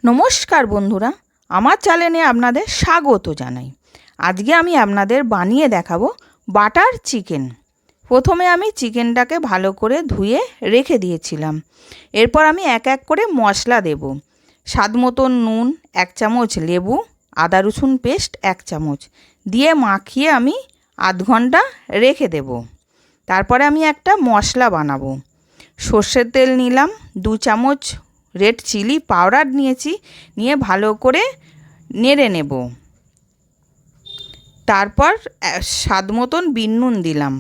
নমস্কার বন্ধুরা, আমার চ্যানেলে আপনাদের স্বাগত জানাই। আজকে আমি আপনাদের বানিয়ে দেখাবো বাটার চিকেন। প্রথমে আমি চিকেনটাকে ভালো করে ধুয়ে রেখে দিয়েছিলাম। এরপর আমি এক এক করে মশলা দেব। স্বাদ মতন নুন, 1 চামচ লেবু, আদা রসুন পেস্ট 1 চামচ দিয়ে মাখিয়ে আমি আধ ঘন্টা রেখে দেব। তারপরে আমি একটা মশলা বানাবো। সর্ষের তেল নিলাম, 2 চামচ রেড চিলি পাউডার নিয়েছি, নিয়ে ভালো করে নেড়ে নেব। তারপর স্বাদ মতন বিট নুন দিলাম,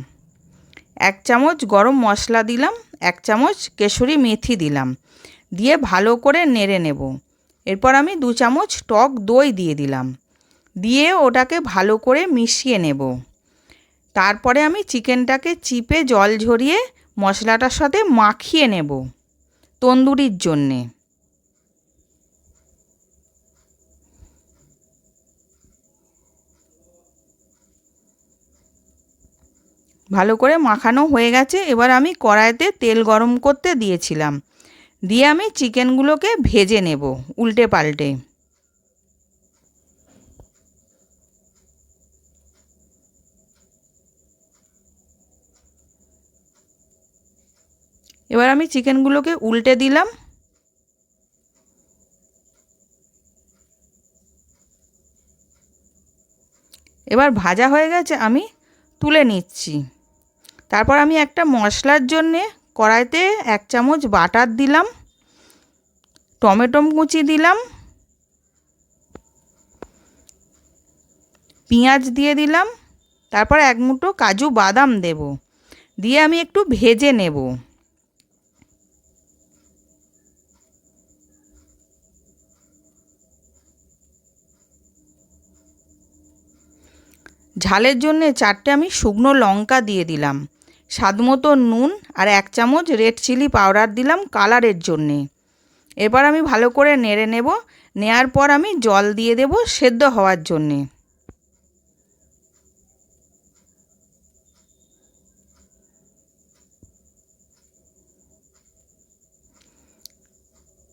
1 চামচ গরম মশলা দিলাম, 1 চামচ কেশরি মেথি দিলাম, দিয়ে ভালো করে নেড়ে নেব। এরপর আমি 2 চামচ টক দই দিয়ে দিলাম, দিয়ে ওটাকে ভালো করে মিশিয়ে নেব। তারপরে আমি চিকেনটাকে চিপে জল ঝরিয়ে মশলাটার সাথে মাখিয়ে নেব তন্দুরির জন্যে। ভালো করে মাখানো হয়ে গেছে। এবার আমি কড়াইতে তেল গরম করতে দিয়েছিলাম, দিয়ে আমি চিকেনগুলোকে ভেজে নেব উল্টে পাল্টে। এবার আমি চিকেনগুলোকে উল্টে দিলাম। এবার ভাজা হয়ে গেছে, আমি তুলে নিচ্ছি। তারপর আমি একটা মশলার জন্যে কড়াইতে 1 চামচ বাটার দিলাম, টমেটো কুচি দিলাম, পেঁয়াজ দিয়ে দিলাম, তারপর 1 মুঠো কাজু বাদাম দেব, দিয়ে আমি একটু ভেজে নেব। ঝালের জন্যে 4টে আমি শুকনো লঙ্কা দিয়ে দিলাম, স্বাদ মতো নুন আর 1 চামচ রেড চিলি পাউডার দিলাম কালারের জন্যে। এবার আমি ভালো করে নেড়ে নেব। নেয়ার পর আমি জল দিয়ে দেব সেদ্ধ হওয়ার জন্যে।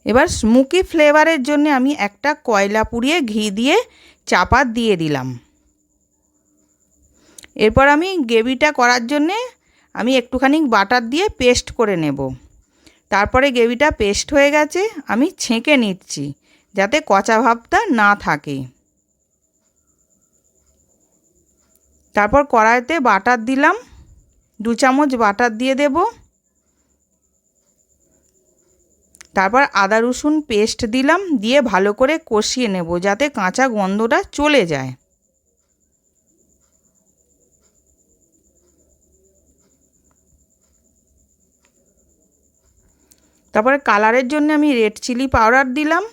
এবার স্মোকি ফ্লেভারের জন্য আমি একটা কয়লা পুড়িয়ে ঘি দিয়ে চাপা দিয়ে দিলাম। এরপর আমি গ্রেভিটা করার জন্যে আমি একটুখানি বাটার দিয়ে পেস্ট করে নেব। তারপরে গ্রেভিটা পেস্ট হয়ে গেছে, আমি ছেঁকে নিচ্ছি যাতে কচা ভাবটা না থাকে। তারপর কড়াইতে বাটার দিলাম, 2 চামচ বাটার দিয়ে দেব। তারপর আদা রসুন পেস্ট দিলাম, দিয়ে ভালো করে কষিয়ে নেব যাতে কাঁচা গন্ধটা চলে যায়। তারপরে কালারের জন্য আমি রেড চিলি পাউডার দিলাম,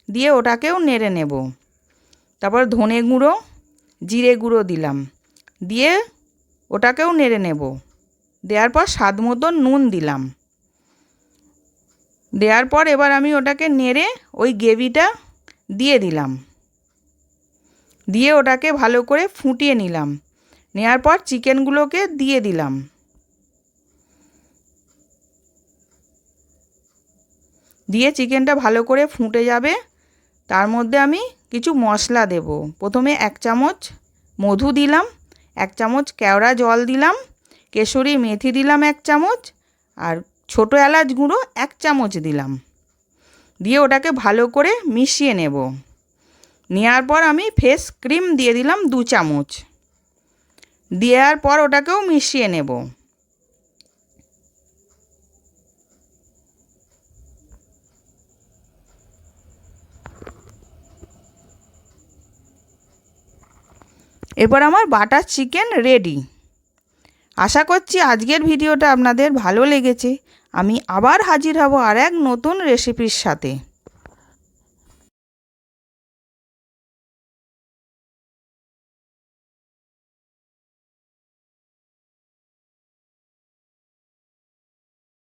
দিয়ে ওটাকেও নেড়ে নেব। তারপর ধনে গুঁড়ো, জিরে গুঁড়ো দিলাম, দিয়ে ওটাকেও নেড়ে নেব। দেওয়ার পর স্বাদ মতো নুন দিলাম। দেওয়ার পর এবার আমি ওটাকে নেড়ে ওই গ্রেভিটা দিয়ে দিলাম, দিয়ে ওটাকে ভালো করে ফুটিয়ে নিলাম। নেওয়ার পর চিকেনগুলোকে দিয়ে দিলাম, দিয়ে চিকেনটা ভালো করে ফুটে যাবে। তার মধ্যে আমি কিছু মশলা দেব। প্রথমে 1 চামচ মধু দিলাম, 1 চামচ কেওড়া জল দিলাম, কেশরি মেথি দিলাম 1 চামচ, আর ছোটো এলাচ গুঁড়ো 1 চামচ দিলাম, দিয়ে ওটাকে ভালো করে মিশিয়ে নেব। নেওয়ার পর আমি ফ্রেশ ক্রিম দিয়ে দিলাম 2 চামচ, দেওয়ার পর ওটাকেও মিশিয়ে নেব। এরপর আমার বাটার চিকেন রেডি। আশা করছি আজকের ভিডিওটা আপনাদের ভালো লেগেছে। আমি আবার হাজির হব আর এক নতুন রেসিপির সাথে।